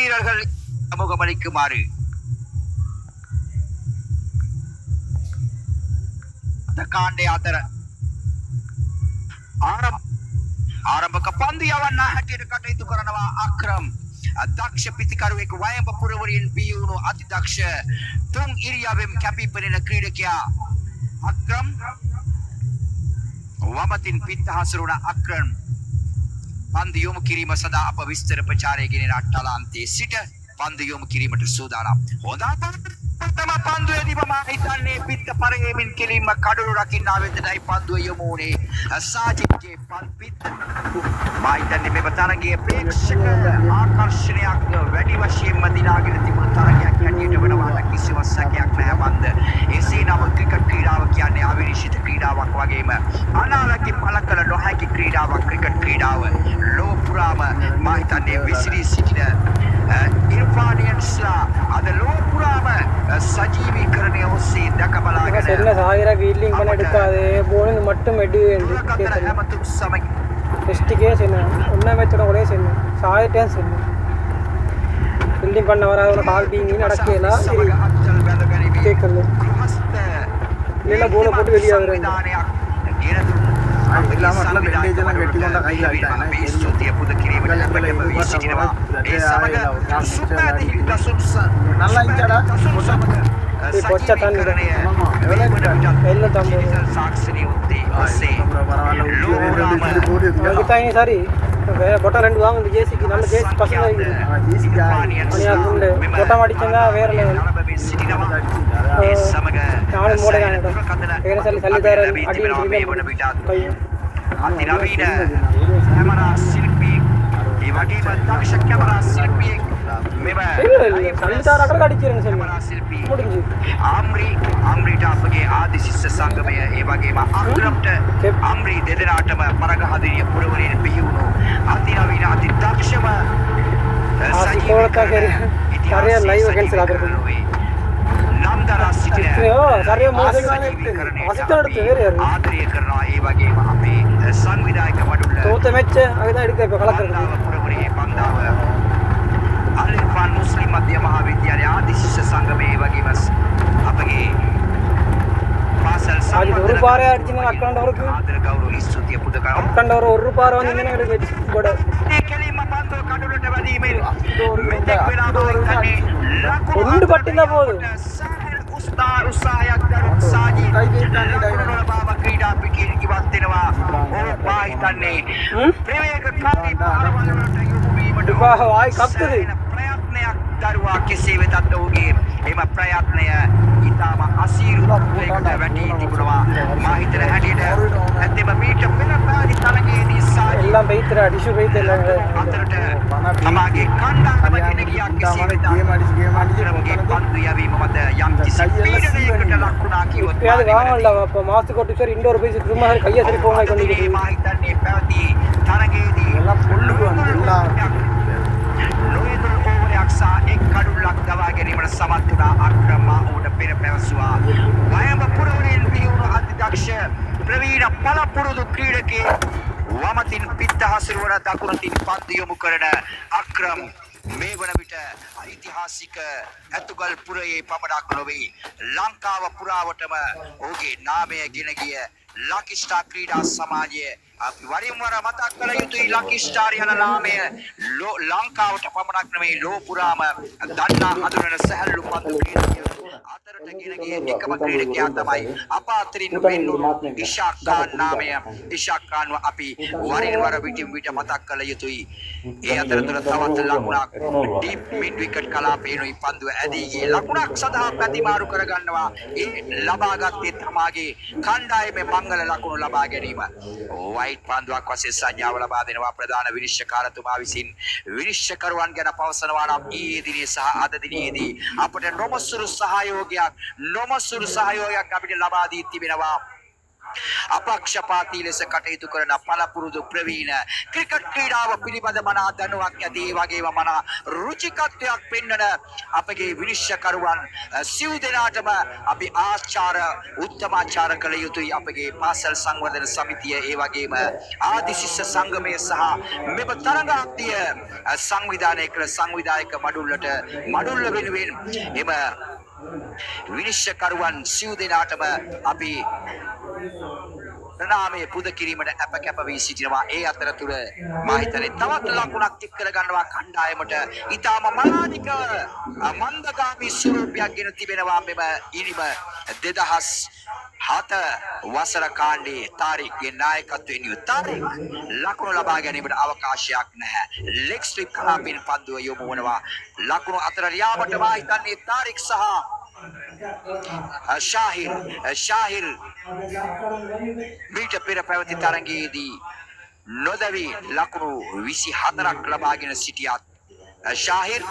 வீரர்கள் முகமளிக்குமாறு කාණ්ඩය අතර ආරම්භක පන්දියවන්න හැටියට කටයුතු කරනවා අක්‍රම් දක්ෂ පිතිකරුවෙක් වයඹ පුරවරින් බිහි වුණු අතිදක්ෂ තුන් ඉරියව්වෙන් කැපී පෙනෙන ක්‍රීඩකයා අක්‍රම් වමතින් පිට හසුරුවන අක්‍රම් පන්දු යොමු කිරීම සඳහා අප විස්තර ප්‍රචාරය ගෙනෙන අට්ටලාන්තයේ සිට පන්දු යොමු කිරීමට සූදානම්. තම පන්දුවේදී මම හිතන්නේ පිට පරේමින් කෙලින්ම කඩළු රකින්නා වෙතයි පන්දුව යොමු වුණේ. සාජිත්ගේ පිට මම හිතන්නේ මේ තරගයේ ප්‍රේක්ෂක ආකර්ෂණයක් වැඩි වශයෙන්ම දිනාගෙන තිබුණු තරගයක් හැටියට වෙනවා කිසිම සැකයක් නැහැ මන්ද. එසේ නම් ක්‍රිකට් ක්‍රීඩාව කියන්නේ අවිනිශ්චිත ක්‍රීඩාවක් වගේම අනාවැකි පළ කළ නොහැකි ක්‍රීඩාවක් ක්‍රිකට් ක්‍රීඩාව. ලෝක පුරාම මම හිතන්නේ විසිරී සිටින ඉර්ෆානියන්ස්ලා අද ලෝක පුරාම சஜீவீகரணை ஒசி தக்கபலாக செல்ல சாகிரா ஃபீல்டிங் பண்ண எடுக்காதே போலிங் மட்டும் எடு டெஸ்ட்டுக்கே செல்லும் ஒன்றா மேட்சோட ஒரே செல்லும் சாயிட்டேன் செல்லும் ஃபீல்டிங் பண்ண வராத கால் பீங்கி நடக்கலாம் கேட்கல இல்லை போல போட்டு வெளியே வருது சரி பொட்டை ரெண்டு வாங்க இந்த ஜேசிக்கு நல்ல ஜேசி பசங்க பொட்டை மாடிச்சங்க வேற லெவல் நானும் மோடையான வேற சல்லிதார அடி பையன் අතිනවීන කැමරා ශිල්පී ඒ වගේම දක්ෂ කැමරා ශිල්පියෙක් මෙව සල්ලිදාරකට කඩිච්චිරන කැමරා ශිල්පී ආම්රිට අපගේ ආදි ශිෂ්‍ය සංගමය ඒ වගේම අක්‍රම්ට ආම්රි දෙදෙනාටම පරගහදිරිය පුරවරේ බිහි වුණු අතිනවීන අති දක්ෂම සරිය ලයිව් against රාදරපුර නම්දරා සිටින සරිය මොකද ආදරය කරනවා ඒ වගේම අපේ සංවිධායක මඩුල්ල තෝත මැච් අගද අඩික කලකරනවා පුරවරේ පන්දාව අල්ෆාන් මුස්ලිම් මධ්‍ය මහා විද්‍යාලය ආදි ශිෂ්‍ය සංගමයේ වගේම අපගේ පාසල් සම්බන්ධ පාරේ අර්ජින අක්කණ්ඩවරක ආදර ගෞරව ස්තුතිය පුද කරනවා අක්කණ්ඩවර ඔරු පාර වන්දින එකට ගොඩ මේ කෙලින්ම පන්දු කඩුලට වැදීමෙන් මෙතෙක් වෙලා කන්නේ ඔන්න පට්ටිලා පොදු උස්තාර් උසායක් දරුත් සාජි බාබා ක්‍රීඩා පිටින් ඉවත් වෙනවා ඕ පාහිතන්නේ ප්‍රවේග කාරී පාරවලට යොමු වීමට ආයි කප්තද ප්‍රයත්නයක් දරුවා කෙසේ වෙතත් ඔහුගේ එම ප්‍රයත්නය ඊටම අසීරු වේගකට වැටී තිබුණා මා හිතන හැටියට ඇත්තම මීට පෙර පාරි තරගයේදී සාජි එල්ලම් බෙයිතර ඩිෂු බෙයිතර අතරට තමාගේ කණ්ඩායම කෙනෙකියා කෙසේ වෙතත් ගේමගේ පන්දු යවීම මත යම් කිසි පීඩනයකට ලක් වුණා කිව්වොත් එයාද ගානවල මාස්ටර් කොටිසර් ඉන්ඩෝර් බේස් තුම හරි කයිය සරි කොහොමයි කොන්නේ මා හිතන්නේ පැවති තරගයේදී නොයෙකුල් ඕවරයක් සා එක් කඩුල්ලක් දවා ගැනීමට සමත් වුණා අක්‍රම උඩ පෙර පැවසුවා වයඹ පුරවරින් බිහිවුණු අතිදක්ෂ ප්‍රවීණ පළපුරුදු ක්‍රීඩකේ වමතින් පිට හසුරුවන දකුණතින් පන්දු යොමු කරන අක්‍රම් මේ වන විට ඓතිහාසික ඇතුගල් පුරයේ පමණක් නොවේ ලංකාව පුරාවටම ඔහුගේ නාමය ගෙන ගිය ලකි ස්ටාර් ක්‍රීඩා සමාජය අපි වරින් වර මතක් කළ යුතුයි ලකි ස්ටාර් යන නාමය ලංකාවට පමණක් නෙමෙයි ලෝ පුරාම දන්නා හඳුනන සැහැල්ලු පන්දු ක්‍රීඩකයෝ අතරට ගෙන ගිය එකම ක්‍රීඩකයා තමයි අප අතරින් වෙන්නුණු ඉෂාක් ඛාන් නාමය ඉෂාක් ඛාන්ව අපි වරින් වර විටින් විට මතක් කළ යුතුයි ඒ අතරතුර තවත් ලකුණක් ඩීප් මිඩ් විකට් කලාපේනොයි පන්දුව ඇදී ගියේ ලකුණක් සඳහා ප්‍රතිමාරු කරගන්නවා ඒ ලබාගත්තේ තමාගේ කණ්ඩායමේ මංගල ලකුණු ලබා ගැනීම වයිට් පන්දුවක් වශයෙන් සංඥාව ලබා දෙනවා ප්‍රධාන විනිශ්චයකාරතුමා විසින් විනිශ්චයකරුවන් ගැන පවසනවා නම් ඊයේ දිනේ සහ අද දිනේදී අපට නොමසුරු සහයෝගයක් අපිට ලබා දී තිබෙනවා අපක්ෂපාතී ලෙස කටයුතු කරන පළපුරුදු ප්‍රවීණ ක්‍රිකට් ක්‍රීඩාව පිළිබඳ මනා දැනුවක් ඇති ඒ වගේම මනා රුචිකත්වයක් පෙන්වන අපගේ විනිශ්චයකරුවන් සිව් දෙනාටම අපි උත්තමාචාර කළ යුතුයි. අපගේ පාසල් සංවර්ධන සමිතිය ඒ වගේම ආදිශිෂ්‍ය සංගමය සහ මෙම තරඟාක්තිය සංවිධානය කළ සංවිධායක මඩුල්ල වෙනුවෙන් එම විනිශ්චයකරුවන් සිව් දෙනාටම අපි ප්‍රණාමය පුද කිරීමට අප කැප වී සිටිනවා. ඒ අතරතුර මා හිතන්නේ තවත් ලකුණක් එක් කර ගන්නවා කණ්ඩායමට. ඊටම මානික මන්දගාමී ස්වරූපයක් ගෙන තිබෙනවා මෙම ඉනිම 2007 වසර කාණ්ඩයේ තාරික්ගේ නායකත්වයෙන් යුත් තාරික් ලකුණු ලබා ගැනීමට අවකාශයක් නැහැ. ලෙග් ස්ලිප් කලාපින් පන්දුව යොමු වනවා. ලකුණු අතර යාමට මා හිතන්නේ තාරික් සහ ශාහිර් මීට පෙර පැවති තරගයේදී නොදැවී ලකුණු 24ක් ලබාගෙන සිටියත් ශාහිර්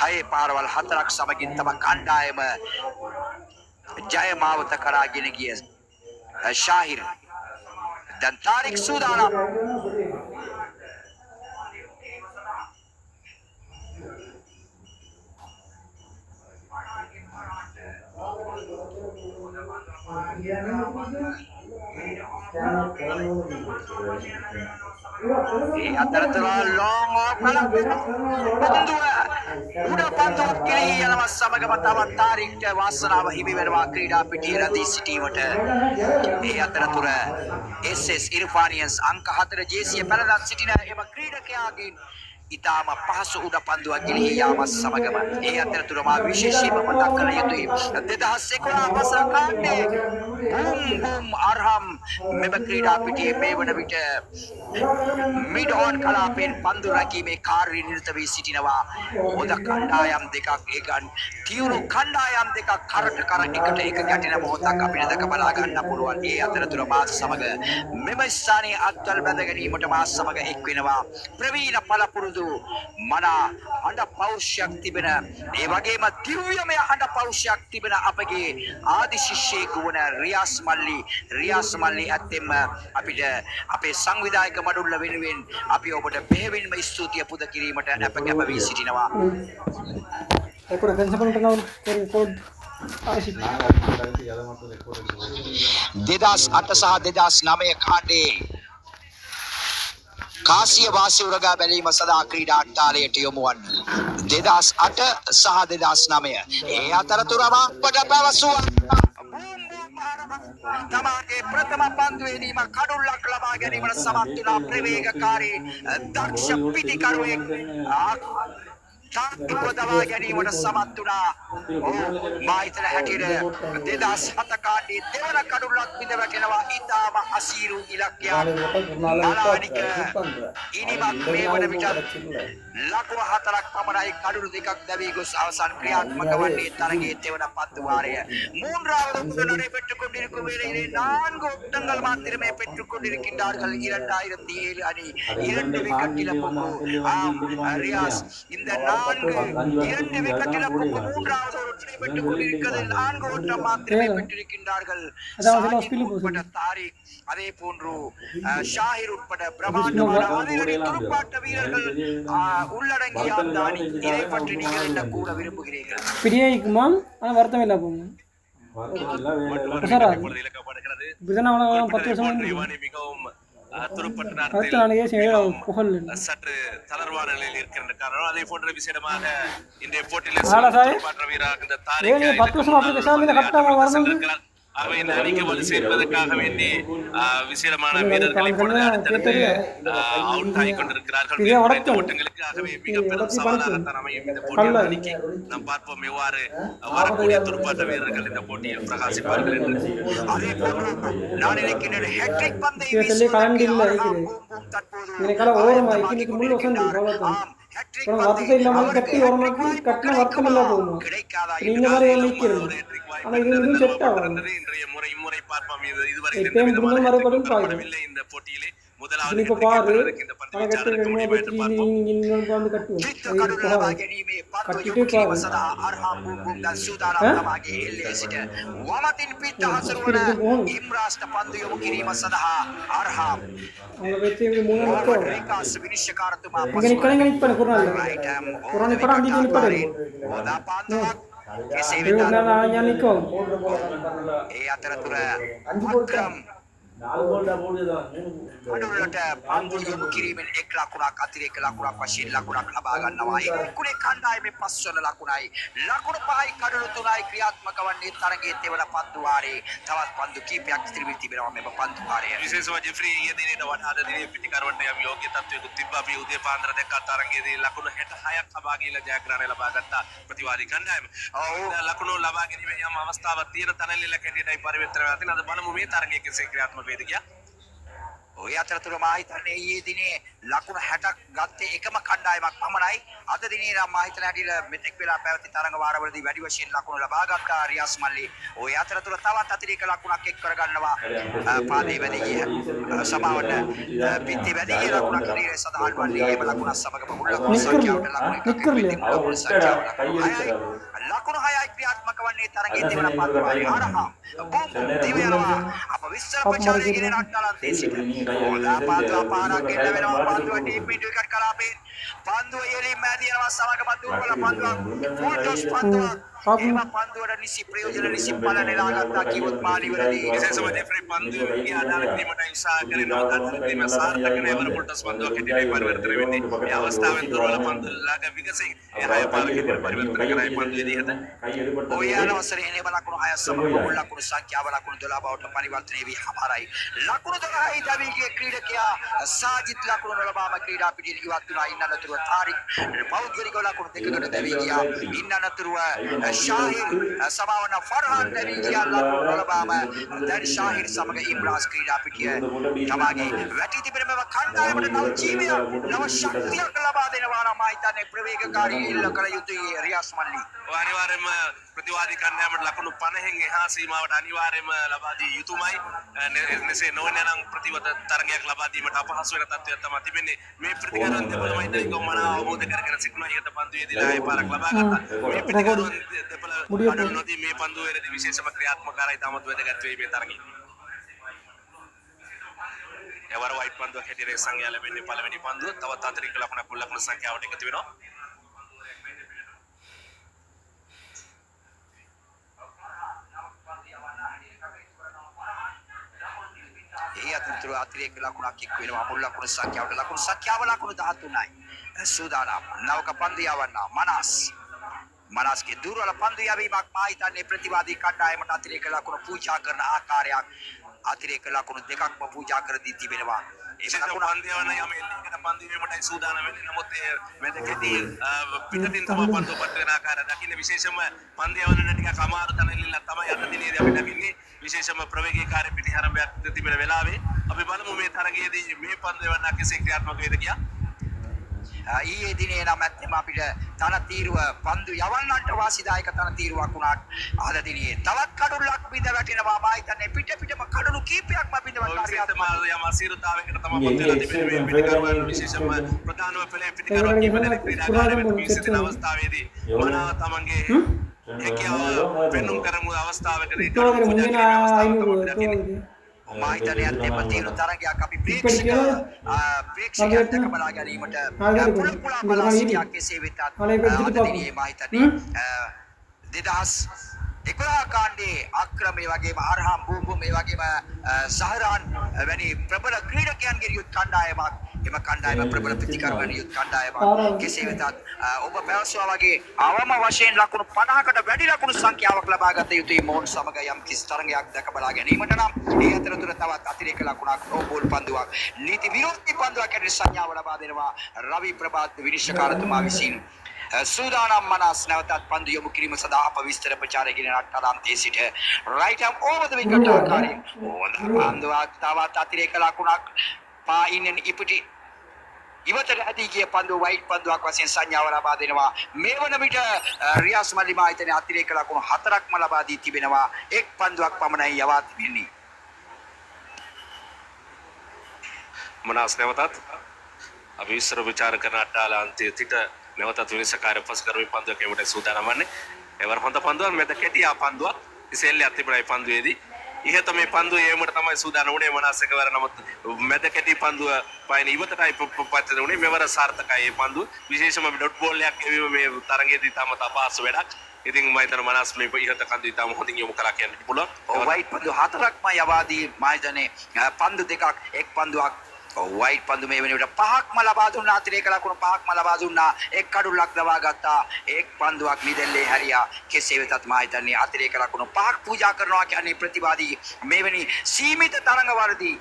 6 පාරවල් 4ක් සමගින් තම කණ්ඩායම ජය මාවත කරා ගෙන ගිය ශාහිර් දැන් තාරික් සූදානම්. අතරතුර ලොං ඔෆ් පන්දුව කෙරෙහි යනවා සමගම තවත් තාරික්ට වාසනාව හිමි වෙනවා ක්‍රීඩා පිටියේ රැඳී සිටීමට. ඒ අතරතුර SS ඉර්ෆානියන්ස් අංක 4 ජේසිය පැනලා සිටින එම ක්‍රීඩකයාගෙන් ඉතාම පහසු උඩ පන්දුවක් ගෙනී යාමත් සමගම ඒ අතරතුර මා විශේෂයෙන්ම මතක් කළ යුතුයි 2011 වසර කාණ්ඩයේ බූම් අර්හම් මෙම ක්‍රීඩා පිටියේ මේ වන විට මිඩ් ඔන් කලාපෙන් පන්දු රැකීමේ කාර්ය නිරත වී සිටිනවා. හොඳ කණ්ඩායම් දෙකක් ඒකන් තියුණු කණ්ඩායම් දෙකක් කරට කර එකට එක ගැටෙන මොහොතක් අපිට දැක බලා ගන්න පුළුවන්. ඒ අතරතුර මා සමග මෙම ස්ථානයේ අත්වල බැඳ ගැනීමට මා සමග එක් වෙනවා ප්‍රවීණ පළපුරුදු මනා හඬ පෞරුෂයක් තිබෙන ඒ වගේම දිව්‍යමය හඬ පෞරුෂයක් තිබෙන අපගේ ආදි ශිෂ්‍යයෙකු වන රියාස් මල්ලි ඇත්තෙන්ම අපිට අපේ සංවිධායක මඩුල්ල වෙනුවෙන් අපි ඔබට බෙහෙවින්ම ස්තුතිය පුද කිරීමට අප කැප වී සිටිනවා. 2008 සහ 2009 කාණ්ඩයේ කාසිය වාසි උරගා බැලීම සඳහා ක්‍රීඩා අට්ටාලයට යොමු වන්න 2008 සහ 2009 ඒ අතරතුරම අපට පැවසුවා තමාගේ ප්‍රථම පන්දුවේදීම කඩුල්ලක් ලබා ගැනීමට සමත් වුණා ප්‍රවේගකාරී දක්ෂ පිටිකරුවෙක් තාක්තිකව දවා ගැනීමට සමත් වුණා. මා හිතන හැටියට 2007 කාණ්ඩයේ දෙවන කඩුල්ලක් බිඳ වැටෙනවා. ඉතාම අසීරු ඉලක්කයක් මලානික ඉනිමත් මේ වන විට ලකුණු 4ක් පමණයි කඩුළු දෙකක් දැවී ගොස් අවසන් ක්‍රියාත්මක වන්නේ තරගයේ දෙවන පන්දු வாரය. மூன்றாவது முன்னுரை பெற்றுக் கொண்டிருக்கும் வேளையிலே 4 ஓட்டங்கள் மாத்திரமே பெற்றுக் கொண்டிருக்கின்றார்கள் 2007 அணி 2 விக்கெட் இழப்புக்கு ரியாஸ் இந்த 2 விக்கெட் இழப்புக்கு மூன்றாவது ஓட்டத்தை பெற்றுக் கொண்டிருக்கிறது 4 ஓட்டம் மாத்திரமே பெற்றிருக்கின்றார்கள். உட்பட தாரிக் அதே போன்று ஷாஹிர் உட்பட பிரமாண்டமான அதிரடி துடுப்பாட்ட வீரர்கள் உள்ளடங்கிய அந்த அணி இதை பற்றி நீங்கள் என்ன கூற விரும்புகிறீர்கள்? பிரியாய்க்குமா ஆனால் வருத்தம் இல்லை போங்க சற்று தளர்வான நிலையில் இருக்கின்ற காரணம் அதே போன்ற விசேடமாக இன்றைய போட்டியில் அவை இந்த அணிக்கு வந்து சேர்ப்பதற்காக வேண்டி விசேடமான வீரர்களை அவுட் ஆகிக் கொண்டிருக்கிறார்கள். ஓட்டங்களுக்காகவே மிக பெரும் சவாலாகத்தான் அமையும் இந்த போட்டியில் அணிக்கு. நாம் பார்ப்போம் எவ்வாறு வரக்கூடிய துடுப்பாட்ட வீரர்கள் இந்த போட்டியில் பிரகாசிப்பார்கள் என்று. அதே போன்று நான் நினைக்கின்றேன் ஹேட்ரிக் பந்தை வருத்தம் இல்லாமல் கட்டி ஓரமாக்கி கட்டின வருத்தம் இல்லா போகுமா இந்த மாதிரி நிற்கிறது ஆனா இது இன்னும் செட் ஆகும் முறை பார்ப்போம். இதுவரை மறுபடியும் பாடவில்லை இந்த போட்டியிலே முதலாவது இப்ப பாரு கட்டி வந்து கட்டுவோம் පන්දු යොමු කිරීම සඳහා අර්හම් බුම්බුම් දැන් සූදානම් තමාගේ එල්ලේ සිට වමතින් පිට හසුරුවන ඉම්රාස්ට පන්දු යොමු කිරීම සඳහා අර්හම් அவங்க வச்சு மூணு நிற்கும் රිකාස් විනිශ්චයකාරතුමා இங்கே நிற்கலாம் நிற்பேன் குரான் right குரான் படம் அங்கே நிற்பேன் හොදා පන්දුවක් කෙසේ இது වෙතත් நான் ஞான் நிற்கும் ඒ අතරතුර අක්‍රම් අඩුවලට පන්දු යොමු කිරීමෙන් එක් ලකුණක් අතිරේක ලකුණක් වශයෙන් ලකුණක් ලබා ගන්නවා. එක්කුණේ කණ්ඩායමේ පස්වන ලකුණයි. ලකුණු පහයි කඩලු තුනයි ක්‍රියාත්මක වන්නේ තරගයේ තෙවන පන්දු වාරයේ. තවත් පන්දු කිහිපයක් ඉතිරි තිබෙනවා මෙම පන්දු වාරය. විශේෂව ජෙෆ්‍රි ඊයේ දිනේට වඩා අද දිනේ පිටිකරවන්ට යම් යෝග්‍ය තත්වයක තිබ්බා. අපි උදේ පාන්දර දැක්කා තරගයේදී ලකුණු 66ක් ලබා ගිහලා ජයග්‍රහණය ලබා ගත්තා ප්‍රතිවාදී කණ්ඩායම. ලකුණු ලබා ගැනීමේ යම් අවස්ථාවක් තියෙන තැනල්ලක් හැටියටයි පරිවර්තන වෙලා තියෙන. අද බලමු මේ තරගයේ කෙසේ ක්‍රියාත්මක වේද කියලා. ඔය අතරතුර මා හිතන්නේ ඊයේ දිනේ ලකුණු 60ක් ගත්තේ එකම කණ්ඩායමක් පමණයි. අද දිනේ නම් මා හිතන හැටියට මෙතෙක් වෙලා පැවති තරඟ වාරවලදී වැඩි වශයෙන් ලකුණු ලබා ගත්තා රියාස් මල්ලි. ඔය අතරතුර තවත් අතිරේක ලකුණක් එක් කරගන්නවා. පාදේ වැඩි සමාවට පිටේ වැඩි ලකුණක් ඉදිරියේ සඳහන් වන්නේ එම ලකුණ සමගම මුල් ලකුණු සංඛ්‍යාවට ලකුණු 6යි ක්‍රියාත්මක වන්නේ තරගයේ දෙවන පන්දුවයි. අරහම් බොම් දිවෙනවා. අප විස්තර ප්‍රචාරය ගෙන රට්ටලන් දේශිත හොදා පන්දුව පාරක් ගෙන්න වෙනවා. පන්දුව ඩීප් මිඩ් විකට් කලාපෙන් පන්දුව එළින් මැදියනවා. සමගම දුර්වල පන්දුවක් ෆුල් ටොස් පන්දුවක්. එම පන්දුවට නිසි ප්‍රයෝජන නිසි ඵල නෙලා ගත්තා කිව්වොත් මාලිවලදී විශේෂව ජෙෆ්රි පන්දුවේ ආදාළ කිරීමට උත්සාහ කරනවා. අන්තිම සාර්ථක නෑවර ෆුල් ටොස් පන්දුවක් හැටියට පරිවර්තන වෙන්නේ. මේ අවස්ථාවෙන් දුර්වල පන්දු ලාග විගසෙන් ඒ හය පාරකට පරිවර්තන කරයි පන්දුවේදී හද ඔය යන අවසරයේ එම ලකුණු 6 සමග මුල් ලකුණු සංඛ්‍යාව ලකුණු 12 බවට පරිවර්තනය වී හමාරයි. ලකුණු 12යි දවිගේ ක්‍රීඩකයා සාජිත් ලකුණු ලබාම ක්‍රීඩා පිටින් ඉවත් වුණා. ඉන්න අතරතුර තාරික් පෞද්ගලික ලකුණු දෙකකට දැවී ගියා. ඉන්න අතරතුර ශාහිර් සමාවන ෆර්හාන් දැවී ගියා. ලකුණු ලබාම දැන් ශාහිර් සමග ඉම්රාස් ක්‍රීඩා පිටිය තමාගේ වැටි තිබෙන බව කණ්ඩායමට නව ජීවයක් නව ශක්තියක් ලබා දෙනවා නම් මා හිතන්නේ ප්‍රවේගකාරී ඉල්ල කළ යුතුයි රියාස් මල්ලි. අනිවාර්යයෙන්ම ප්‍රතිවාදී කණ්ඩායමට ලකුණු 50න් එහා සීමාවට අනිවාර්යයෙන්ම ලබා දී යුතුමයි. මෙසේ නොවන නම් ප්‍රතිවද තරගයක් ලබා දීමට අපහසු වෙන තත්ත්වයක් තමයි තිබෙන්නේ. මේ ප්‍රතිකරණ දෙපළමයි දැන් ගොමන අවබෝධ කරගෙන සිටිනවා. ඊට පන්දුවේදී ආයෙ පාරක් ලබා ගත්තා. මේ ප්‍රතිකරණ දෙපළ අඩනොදී මේ පන්දුවේදී විශේෂම ක්‍රියාත්මක කරයි තමත් වැදගත් වෙයි මේ තරගයේ. එවර වයිට් පන්දුවක් හැටියට සංඛ්‍යා ලැබෙන්නේ පළවෙනි පන්දුව. තවත් අතිරික්ත ලකුණක් මුල් ලකුණු සංඛ්‍යාවට එකතු වෙනවා. ඒ අතරතුර අතිරේක ලකුණක් එක් වෙනවා. මුල් ලකුණු සංඛ්‍යාවට ලකුණු සංඛ්‍යාව ලකුණු 13යි. සූදානම් නවක පන්දු යවන්න මනස්ගේ දුර්වල පන්දු යවීමක් මා හිතන්නේ ප්‍රතිවාදී කණ්ඩායමට අතිරේක ලකුණු පූජා කරන ආකාරයක් අතිරේක ලකුණු දෙකක්ම පූජා කර දී තිබෙනවා. ඒ ලකුණු පන්දියවන යම එල්ලීකට පන්දිවීමටයි සූදානම් වෙන්නේ. නමුත් ඒ වැදගත්දී පිටතින් තම පන්දු පත් වෙන ආකාරය දකින්න විශේෂම පන්දියවනට ටිකක් අමාරු තැනilla තමයි අද දිනේදී අපි දකින්නේ. විශේෂම ප්‍රවේගීකාරී පිටිහරඹයක් තිබෙන වෙලාවේ අපි බලමු මේ තරගයේදී මේ පන්දියවන කෙසේ ක්‍රියාත්මක වේද කියලා. ඊයේ දිනේ නම් ඇත්තම අපිට තන තීරුව පන්දු යවන්නන්ට වාසිදායක තන තීරුවක් වුණාට අද දිනේ තවත් කඩුල්ලක් බිඳ වැටෙනවා. මා හිතන්නේ පිටම කඩුළු කීපයක්ම බිඳ වැටෙනවා. යම අසීරුතාවයකට තමයි පත් වෙලා තිබෙන්නේ. මේ පිටිකරුවන් විශේෂම ප්‍රධානම පෙළේ පිටිකරුවන් කිපදෙනෙක් ක්‍රීඩාකාරයෙක් විසිරෙන අවස්ථාවේදී මනාව තමන්ගේ හැකියාව පෙන්눔 කරමු අවස්ථාවකට இப்போ அதில் முந்தின 500 මා හිතන්නේ අන්තිම තීරු තරගයක් අපි ප්‍රේක්ෂකයන්ට බලා ගැනීමට පුළා බලා සිටියා. කෙසේ වෙතත් අද දිනේ මා හිතන්නේ 2011 කාණ්ඩයේ අක්‍රමයේ වගේම අර්හම් බූම්බුම් මේ වගේම සහරාන් වැනි ප්‍රබල ක්‍රීඩකයන්ගේ යුත් කණ්ඩායමක් එම කණ්ඩායම ප්‍රබල ප්‍රතිකර්මන යුත් කණ්ඩායමක්. කෙසේ වෙතත් ඔබ පැවසුවා වගේ අවම වශයෙන් ලකුණු 50කට වැඩි ලකුණු සංඛ්‍යාවක් ලබා ගත යුතුයි මොවුන් සමග යම් කිසි තරගයක් දැක බලා ගැනීමට නම්. ඒ අතරතුර තවත් අතිරේක ලකුණක් නෝබෝල් පන්දුවක් නීති විරෝධී පන්දුවක් හැටියට සංඥාව ලබා දෙනවා රවි ප්‍රභාත් විනිශ්චයකාරතුමා විසින්. සූදානම් මනස් නැවතත් පන්දු යොමු කිරීම සඳහා අප විස්තර ප්‍රචාරය ගෙන රට්ටලන්තයේ සිට right arm over the wicket ආකාරයෙන් හොඳ පන්දුවක් තවත් අතිරේක ලකුණක් පායින්ෙන් ඉපිටි ඉවතට ඇදී ගිය පන්දුව වයිට් පන්දුවක් වශයෙන් සංඥාව ලබා දෙනවා. මේ වන විට රියාස් මල්ලි මා හිතන්නේ අතිරේක ලකුණු 4ක්ම ලබා දී තිබෙනවා. එක් පන්දුවක් පමණයි යවා තිබෙන්නේ. මනස් නැවතත් අපි විස්තර විචාර කරන අට්ටාලාන්තයේ සිට නැවතත් විනිශ්චයකාරය පසු කරමින් පන්දුව කැමීමට සූදානම් වන්නේ. එවර හොඳ පන්දුවක් මැද කෙටියා පන්දුවක් ඉසෙල්ලයක් තිබුණා මේ පන්දුවේදී. ඉහත මේ පන්දුව ඒමට තමයි සූදානම් වුණේ මනසකවර නමුත් මැද කෙටි පන්දුව පයින් ඉවතටයි පත් වුණේ මෙවර සාර්ථකයි මේ පන්දුව. විශේෂම ඩොට් බෝල් එකක් එවීම මේ තරගයේදී තම තපාසු වැඩක්. ඉතින් මම හිතන මනස් මේ ඉහත කන්දු ඉතාම හොඳින් යොමු කරා කියන්න පුළුවන්. වයිට් පන්දු හතරක්ම යවාදී මම හිතන්නේ පන්දු දෙකක් එක් පන්දුවක් වයිට් පන්දු මේ වෙනකොට පහක්ම ලබා දුන්නා අතිරේක ලකුණු පහක්ම ලබා දුන්නා එක් කඩුල්ලක් දවා ගත්තා එක් පන්දුවක් නිදෙල්ලේ හැරියා කෙසේ වෙතත් මම හිතන්නේ අතිරේක ලකුණු පහක් පූජා කරනවා කියන්නේ ප්‍රතිවාදී මෙවැනි සීමිත තරඟවලදී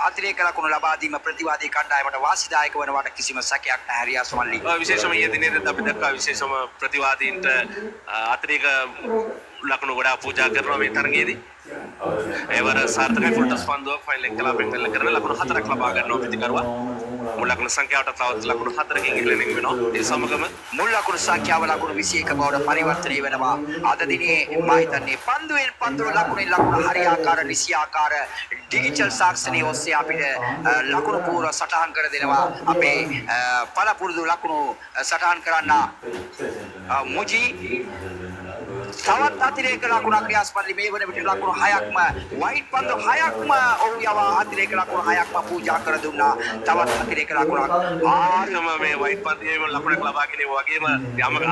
අතිරේක ලකුණු ලබා දීම ප්‍රතිවාදී කණ්ඩායමට වාසිදායක වනවට කිසිම සැකයක් නැහැ හරියා සමල්ලි. විශේෂම ඊයේ දිනේදී අපි දැක්කා විශේෂම ප්‍රතිවාදීන්ට අතිරේක ලකුණු ගොඩාක් පූජා කරනවා මේ තරගයේදී. ඒවර සාර්ථකයි ෆුල්ටස් පන්දුවක් ෆයිනල් එක කලාපෙන් වෙල්ල කරන ලකුණු 4ක් ලබා ගන්නවා පිටිකරුවා. මුල් ලකුණු සංඛ්‍යාවට තවත් ලකුණු 4කින් ඉහළින් වෙනවා. ඒ සමගම මුල් ලකුණු සංඛ්‍යාව ලකුණු 21 බවට පරිවර්තනය වෙනවා. අද දිනේ මම හිතන්නේ පන්දුවෙන් පන්දුව ලකුණෙන් ලකුණු හරියාකාර නිසියාකාර ඩිජිටල් සාක්ෂණයේ ඔස්සේ අපිට ලකුණු පූර්ව සටහන් කර දෙනවා. අපේ පළපුරුදු ලකුණු සටහන් කරන්න මුජි තවත් අතිරේක ලකුණක් ක්‍රියාස්පන්දි මේ වන විට ලකුණු 6ක්ම වයිට් පන්දු 6ක්ම ඔහු යවා අතිරේක ලකුණු 6ක්ම පූජා කර දුන්නා. තවත් අතිරේක ලකුණක් ආගම මේ වයිට් පන්දුවේම ලකුණක් ලබා ගැනීම වගේම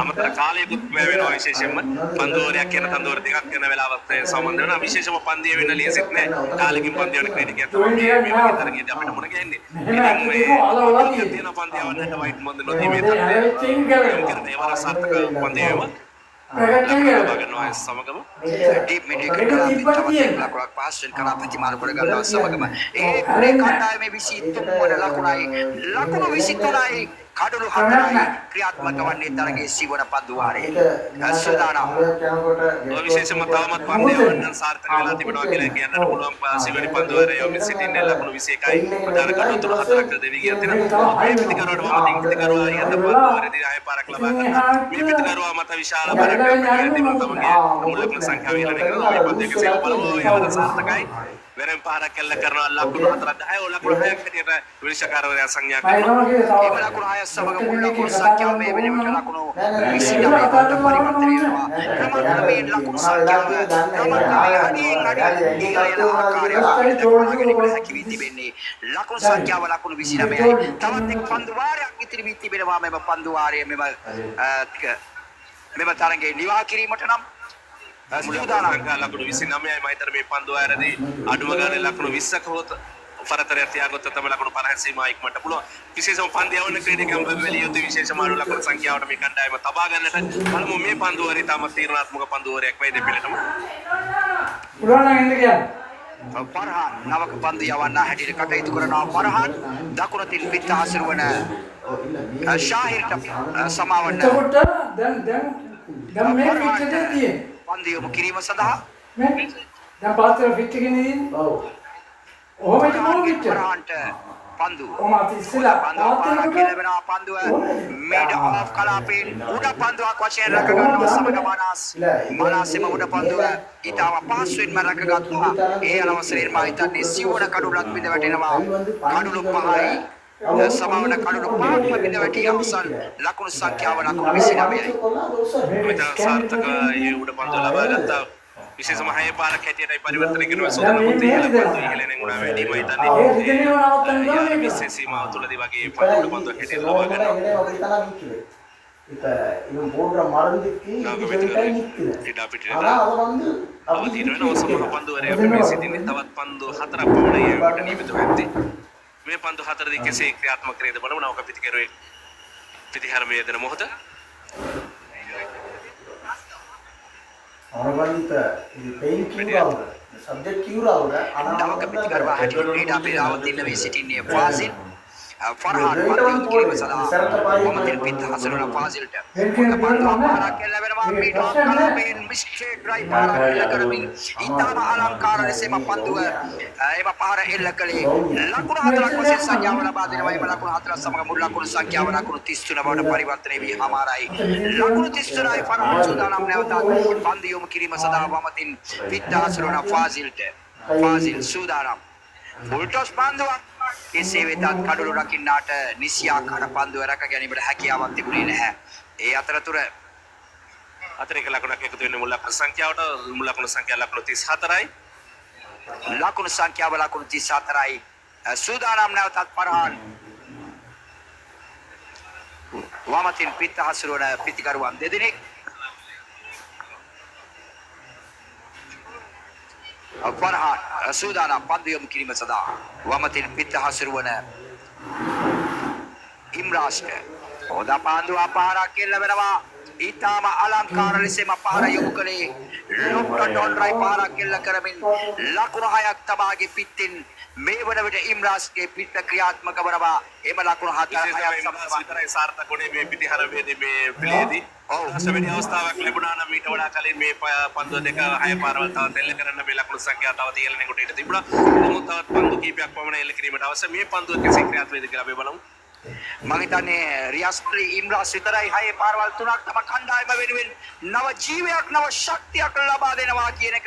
අමතර කාලයකුත් වැය වෙනවා විශේෂයෙන්ම පන්දුවරයක් කියන තන්දුවර දෙකක් වෙන වෙලාවත් සම්බන්ධ වෙනවා. විශේෂම පන්දිය වෙන ලියසෙත් නැහැ. කාලෙකින් පන්දිය වෙන ක්‍රීඩකයෙක් තමයි මේ වගේ තරගයේදී අපිට මුණ ගැහෙන්නේ. ඉතින් මේ තියෙන පන්දිය වන්නට වයිට් පන්දු නොදී මේ තත්ත්වය ඒවර සාර්ථක පන්දියේම සමගම ඩීප් මිඩ් එකට ලකුණක් පාස් වෙන කරා ප්‍රතිමාන කොට ගන්නවා සමගම ඒ කණ්ඩායමේ 23 වන ලකුණයි ලකුණු 23යි කඩලු 4යි ක්‍රියාත්මක වන්නේ තරගයේ සිවන පන්දුවාරේ සූදානම්. විශේෂම තවමත් පන්දුවන්න සාර්ථක වෙලා තිබෙනවා කියලා කියන්නට පුළුවන්. සිවනි පන්දුවාරේ යොමු සිටින්නේ ලකුණු 21යි ප්‍රධාන කඩලු 4ක් දෙවි ගියා තියෙනවා. මේ පිටිකරුවට වම පිටිකරුවා යන්න පන්දුවාරේදී ආයෙ පාරක් ලබා ගන්නවා. මේ පිටිකරුවා මත විශාල බරක් තිබෙනවා. තමගේ මුල් ලකුණු සංඛ්‍යාව ඉහළ කරනවා. මේ පන්දුවේ කෙසේ බලමු යවන සාර්ථකයි. වෙරෙන් පාරක් කැල්ල කරනවා ලකුණු 4ක් 10 ලකුණු 6ක් හැටියට විනිශ්චයකාරවරයා සංඥා කරනවා. ඒ ලකුණු 6 සමග මුල් ලකුණු සංඛ්‍යාව මේ වෙනකොට ලකුණු 29කට පරිවර්තනය වෙනවා. ක්‍රමක්‍රමයෙන් ලකුණු සංඛ්‍යාව ක්‍රමක්‍රමයෙන් අඩියෙන් අඩියට යන ආකාරයට හැකි වී තිබෙන්නේ. ලකුණු සංඛ්‍යාව ලකුණු 29යි. තවත් එක් පන්දු වාරයක් ඉතිරි වී තිබෙනවා. මෙම පන්දු වාරය මෙම තරගයේ නිවා කිරීමට නම් ලකුණු 29යි මම හිතන්නේ මේ පන්දුවාරදී අඩුම ගානේ ලකුණු 20ක හොත පරතරයක් තියාගොත් තමයි ලකුණු 50 සීමා ඉක්මනට පුළුවන්. විශේෂම පන්දියවන ක්‍රීඩකයන් බැලුවේ යුතු විශේෂම අඩු ලකුණු සංඛ්‍යාවට මේ කණ්ඩායම තබා ගන්නට බලමු මේ පන්දුවාරේ තම තීරණාත්මක පන්දුවාරයක් වෙයි දෙපිළටම. පුරාණ එන්න කියන්නේ. පරහන් නවක පන්දු යවන්න හැටියට කටයුතු කරනවා. පරහන් දකුණතින් පිට හසුරුවන ශාහිර්ට සමාවන්න දැන් මේ පිටේ තියෙන්නේ පන්දු යොමු කිරීම සඳහා දැන් පාත්‍ර පිට එකේ නෙදී ඔව් ඔහොම පිට පරහන්ට පන්දු ඔහොම ඉස්සලා පාරක් ලැබෙනවා. පන්දුව මීඩ ඔෆ් කලාපයෙන් උඩ පන්දුවක් වශයෙන් රැක ගන්නවා. සමග මනසෙම උඩ පන්දුව ඊටව පහසුවෙන්ම රැකගත්තා. ඒ අනවසරයෙන් මා හිතන්නේ සිවුණ කඩුලක් බිඳ වැටෙනවා. කඩුළු 5යි සමාවන කඩුළු 5ක්ම බිඳ වැටි අවසන් ලකුණු සංඛ්‍යාව ලකුණු 29යි. මෙතන සාර්ථක ඒ උඩ පන්දුව ලබා ගත්තා. විශේෂම හය පාරක් හැටියටයි පරිවර්තනය කරනවා. සෝදන පුතේ ඉහළ පන්දු ඉහළෙන් උනා වැඩි මම හිතන්නේ. ඒ විශේෂ සීමාව තුලදී වගේ පන්දු පන්දුවක් හැටියට ලබා ගන්නවා. இவன் போடுற மருந்துக்கு ඉඩ අපිට අවතීන වෙන සමහර පන්දුවරේ අපි මේ සිටින්නේ තවත් පන්දු 4ක් පමණ ඒවට නියමිතව ඇත්තේ. මේ පන්දු 4 දී කෙසේ ක්‍රියාත්මක කරේද බලමු. නවක පිටිකරුවේ පිටිහරමේ දෙන මොහොත அவனுக்கு இது பெயின் கியூராவுட சப்ஜெக்ட் கியூராவுட ஆனா නවක පිටිකරුවා හැටියට ක්‍රීඩා අපිට වෙ සිටින්නේ ෆාසිල් ෆර්හාන් පන්දු කිරීම සඳහා මොහොතින් පිට හසුරුවන ෆාසිල්ට පන්දුව පාරක් ලැබෙනවා. මීඩ ඔෆ් කලාපයෙන් මිස්ටේක් ඩ්‍රයිව් පාරක් එල්ල කරමින් ඊටම අලංකාර ලෙසම පන්දුව එම පාර එල්ල කළේ ලකුණු 4ක් වශයෙන් සංඛ්‍යාව ලබා දෙනවා. එම ලකුණු 4 සමග මුල් ලකුණු සංඛ්‍යාව ලකුණු 33 බවට පරිවර්තනය වී හමාරයි. ලකුණු 33යි ෆර්හාන් සූදානම් නැවතත් පන්දු යොමු කිරීම සඳහා වමතින් පිට හසුරුවන ෆාසිල්ට. ෆාසිල් සූදානම්. ෆුල්ටොස් පන්දුවක් කෙසේ වෙතත් කඩළු රකින්නාට නිසියාකාර පන්දුව රැක ගැනීමට හැකියාවක් තිබුණේ නැහැ. ඒ අතරතුර අතරේක ලකුණක් එකතු වෙන්නේ මුල් ලකුණු සංඛ්‍යාවට මුල් ලකුණු සංඛ්‍යාව ලකුණු 34යි. ලකුණු සංඛ්‍යාව ලකුණු 34යි. සූදානම් නැවතත් පරහන් වමතින් පිට හසුරුවන පිටිකරුවන් දෙදෙනෙක් පරහන් සූදානම් පන්දු යොමු කිරීම සඳහා වමතින් පිට හසුරුවන ඉම්රාස්ට හොඳ පාන්දු අපහාරක් කෙල්ලවෙනවා. ඊටාම අලංකාර ලෙසම පහර යොමු කළේ ලොක්ට ඩොන්රයි පහරක් කෙල්ල කරමින් ලකුණු 6ක් තමාගේ පිටින් මේ වන විට ඉම්රාස්ගේ පිට ක්‍රියාත්මක වනවා. එම ලකුණු 6ක් විතරයි සාර්ථක වුණේ මේ පිටිහර වේදී මේ පිළියේදී. අසවෙනි අවස්ථාවක් ලැබුණා නම් ඊට වඩා කලින් මේ පන්දු දෙක 6 පාරවල් තවත් එල්ල කරන්න මේ ලකුණු සංඛ්‍යාව තව තියලා නෙකොට ඊට තිබුණා. නමුත් තවත් පන්දු කීපයක් පමණ එල්ල කිරීමට අවශ්‍ය. මේ පන්දුව කෙසේ ක්‍රියාත්මක වෙයිද කියලා අපි බලමු. මම හිතන්නේ රියාස්ත්‍රි ඉම්රාස් විතරයි 6 පාරවල් 3ක් තම කණ්ඩායම වෙනුවෙන් නව ජීවයක් නව ශක්තියක් ලබා දෙනවා කියන එක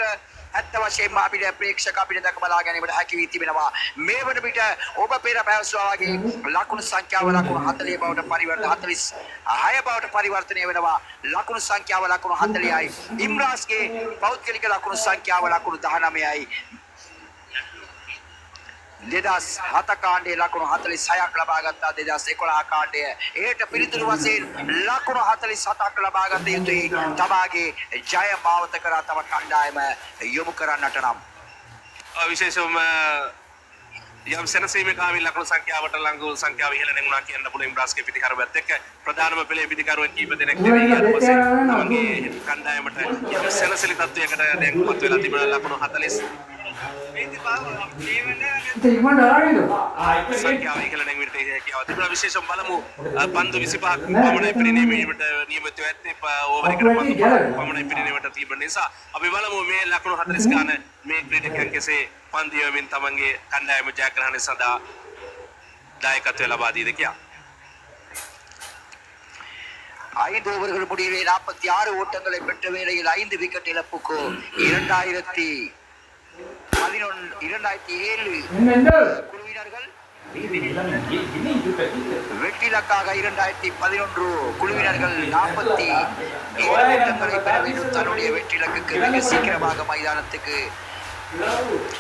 ඇත්ත වශයෙන්ම අපිට ප්‍රේක්ෂක අපිට දක්වලා ගැනීමට හැකි වී තිබෙනවා. මේ වන විට ඔබ පෙර පැවසුවා වගේ ලකුණු සංඛ්‍යාව ලකුණු 40 බවට පරිවර්තන 46 බවට පරිවර්තනය වෙනවා. ලකුණු සංඛ්‍යාව ලකුණු 40යි. ඉම්රාස්ගේ පෞද්ගලික ලකුණු සංඛ්‍යාව ලකුණු 19යි. 2007 කාණ්ඩයේ ලකුණු 46ක් ලබා ගත්තා. 2011 කාණ්ඩය ඒට පිළිතුරු වශයෙන් ලකුණු 47ක් ලබා ගත යුතුයි. තමාගේ ජය මාවත කරා තම කණ්ඩායම යොමු කරන්නට නම් විශේෂයෙන්ම යම් සෙනසීමකාමී ලකුණු සංඛ්‍යාවට ලඟු සංඛ්‍යාව ඉහළ නැගුණා කියන්න පුළුවන් ඉම්රාස්ගේ පිටිකරුවත් එක්ක ප්‍රධානම පෙළේ පිටිකරුවන් කීප දෙනෙක් දෙවි ඊපස්සේ තමගේ කණ්ඩායමට යම් සෙනසලි තත්වයකට දැන්පත් වෙලා තිබෙන ලකුණු 40 සංඛ්‍යාව ඉහළ නැගීමට හැකියාව තිබුණා. විශේෂයෙන් බලමු පන්දු 25ක් පමණ පිරිනැමීමට නියමිතව ඇත්තේ ඕවර් එකට පන්දු 5ක් පමණ පිරිනැමීමට තිබෙන නිසා අපි බලමු මේ ලකුණු 40 ගාන මේ ක්‍රීඩකයන් කෙසේ පන්දු යමින් තමන්ගේ කණ්ඩායම ජයග්‍රහණය සඳහා දායකත්වය ලබා දීද කියලා. 5 ஓவர்கள் முடிவில் 46 ஓட்டங்களை பெற்ற வேளையில் 5 விக்கெட் இழப்புக்கு 2007 குழுவினர்கள் வெற்றிலக்காக 2011 குழுவினர்கள் 47 ஓட்டங்களை பெற வேண்டும். தன்னுடைய வெற்றிலக்குக்கு மிக சீக்கிரமாக மைதானத்துக்கு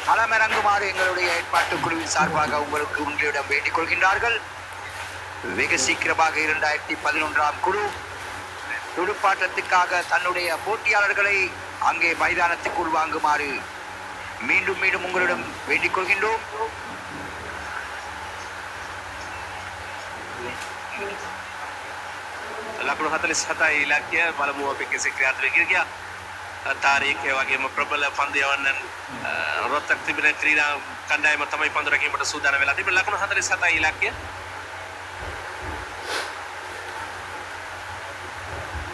களமிறங்குமாறு எங்களுடைய ஏற்பாட்டு குழுவின் சார்பாக உங்களிடம் வேண்டிக் கொள்கின்றார்கள். வெகு சீக்கிரமாக 2011 குழு துடுப்பாட்டத்துக்காக தன்னுடைய போட்டியாளர்களை அங்கே மைதானத்துக்குள் வாங்குமாறு மீண்டும் மீண்டும் உங்களிடம் வேண்டிக் கொள்கின்றோம். ලකුණු 47යි ඉලක්කය. බලමු අපි කෙසේ ක්‍රියාත්මක කිය තාරීඛය වගේම ප්‍රබල පන්දු යවන්නන් රොත්තක් තිබෙන ක්‍රීඩා කණ්ඩායම තමයි පන්දු රැකීමට සූදානම් වෙලා තිබෙන. ලකුණු 47යි ඉලක්කය.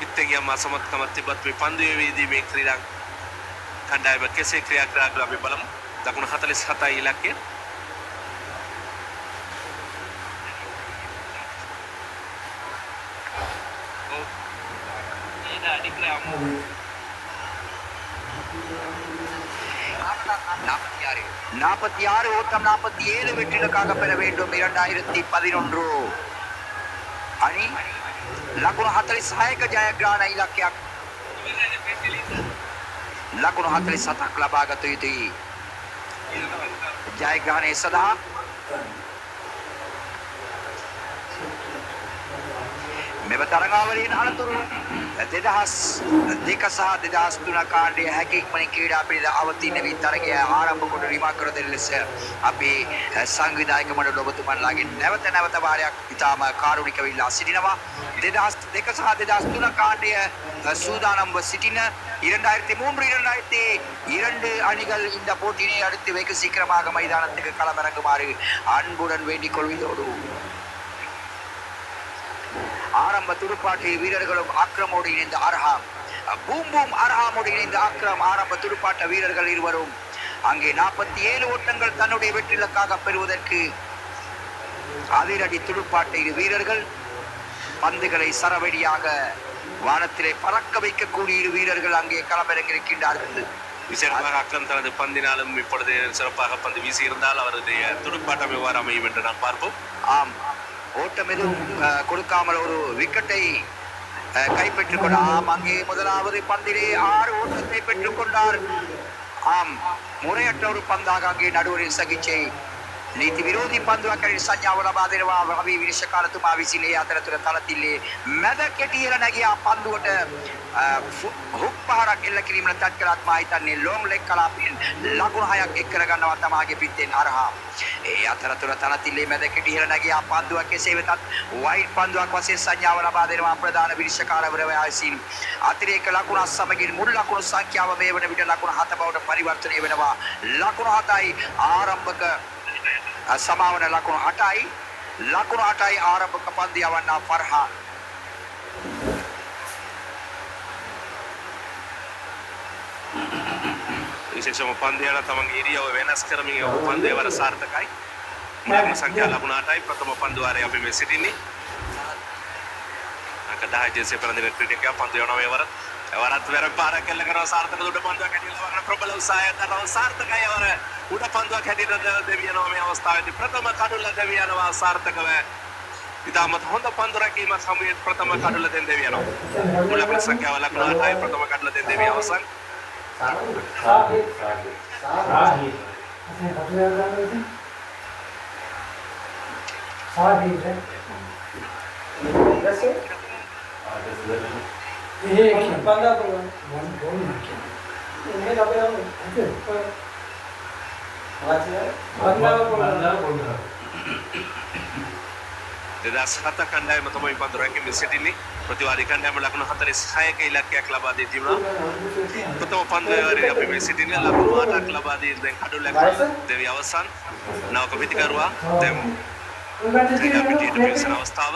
ඉත්තේගියම අසමත්කමක් තිබත් මේ පන්දු යවීදී මේ ක්‍රීඩා කණ්ඩායම කෙසේ ක්‍රියා කරා කියලා අපි බලමු. ලකුණු 47යි ඉලක්කය. நாற்பத்தி ஆறு ஓட்டம் 47 வெற்றிகளுக்காக பெற வேண்டும். 2011 அணி ලකුණු 46ක ජයග්‍රහණ ඉලක්කයක් ලකුණු 47ක් ලබා ගත යුතුයි. ජයග්‍රහණය සඳහා මෙම තරගාවලියෙන් අනතුරු 2002 සහ 2003 කාණ්ඩයේ හැකි ඉක්මනින් ක්‍රීඩා පිළිද අවතීර්ණ වී තරගය ආරම්භ කොට නිමා කර දෙන ලෙස අපි සංවිධායක මණ්ඩල ඔබතුමන්ලාගෙන් නැවත වාරයක් ඉතාම කාරුණිකව ඉල්ලා සිටිනවා. 2002 සහ 2003 කාණ්ඩය சூதானம்ப சிட்டின 2003-2002 அணிகள் இந்த போட்டியினை அடுத்து வெகு சீக்கிரமாக மைதானத்துக்கு களமிறங்குமாறு அன்புடன் வேண்டிக் கொள்வதோடு ஆரம்ப துடுப்பாட்ட வீரர்களும் அக்ரமோடு இணைந்த அர்ஹாம் பூம் பூம் அர்ஹாமோடு இணைந்த அக்ரம் ஆரம்ப துடுப்பாட்ட வீரர்கள் இருவரும் அங்கே 47 ஓட்டங்கள் தன்னுடைய வெற்றிலக்காக பெறுவதற்கு அதிரடி துடுப்பாட்ட இரு வீரர்கள் பந்துகளை சரவெடியாக வானத்திலே பறக்க வைக்கக்கூடிய இரு வீரர்கள் அங்கே களமிறங்கியிருக்கின்றார்கள். விசேடமாக அக்கம் தனது பந்தினாலும் இப்பொழுது சிறப்பாக பந்து வீசியிருந்தால் அவருடைய துடுப்பாட்டம் எவ்வாறு அமையும் என்று நாம் பார்ப்போம். ஆம், ஓட்டம் எதுவும் கொடுக்காமல் ஒரு விக்கெட்டை கைப்பற்றிக் கொண்டார். ஆம், அங்கே முதலாவது பந்திலே 6 ஓட்டத்தை பெற்றுக் கொண்டார். ஆம், முறையற்ற ஒரு பந்தாக அங்கே நடுவரின் සකිච්චේ නීති විරෝධී පන්දුවක් ඇරි සංඥාව ලබා දෙනවා. රවි විනිශ්චයකාරතුමා විසින් ඒ අතරතුර තලතිල්ලේ මැද කෙටියල නැගියා පන්දුවට හුක් පහරක් එල්ල කිරීමට තත් කළත් මා හිතන්නේ ලොං ලෙග් කලාපයෙන් ලකුණු 6ක් එක් කරගන්නවා තමාගේ පිටෙන් අරහා. ඒ අතරතුර තලතිල්ලේ මැද කෙටියල නැගියා පන්දුවක් කෙසේ වෙතත් වයිඩ් පන්දුවක් වශයෙන් සංඥාව ලබා දෙනවා ප්‍රධාන විනිශ්චයකාරවරයා විසින්. අතිරේක ලකුණු සමගින් මුල් ලකුණු සංඛ්‍යාව මේ වන විට ලකුණු 7 බවට පරිවර්තනය වෙනවා. ලකුණු 7යි ආරම්භක සමාවන ලකුණු 8යි ආරම්භක පන්දු යවන්නා ෆර්හාන්. විශේෂම පන්දයන තමන්ගේ ඉරියව වෙනස් කරමින් ඔහු පන්දේ වර සාර්ථකයි. මුලින්ම සංඛ්‍යා ලකුණු 8යි ප්‍රථම පන්දු වාරයේ අපි මේ සිටින්නේ. අක 10 ජෙසේ පරදින ක්‍රීඩකයා පන්දු යනවා මේ වරත් වැර පාරක් එල්ල කරනවා සාර්ථක උඩ පන්දුවක් හැටියට වගන ප්‍රබල උත්සාහයක් දරනවා සාර්ථකයි වර උඩ පන්දුවක් හැටියට දෙවියනවා මේ අවස්ථාවේදී ප්‍රථම කඩුල දෙවියනවා සාර්ථකව. ඉතාමත් හොඳ පන්දු රැකීමක් සමුයේ ප්‍රථම කඩුල දෙන් දෙවියනවා. මුලින්ම සංඛ්‍යාව ලකුණු 8යි ප්‍රථම කඩුල දෙන් දෙවිය අවසන්. දෙදස් 7 කණ්ඩායම තමයි පන්දු රැකීමේ සිටින්නේ. ප්‍රතිවාදී කණ්ඩායම ලකුණු 46ක ඉලක්කයක් ලබා දී තිබුණා. ප්‍රථම පන්දුවේදී අපි මේ සිටින්නේ ලකුණු 8ක් ලබා දී දැන් කඩුලක් දෙවි අවසන්. නවක පිටිකරුවා දැන් පිටියට පිවිසෙන අවස්ථාව.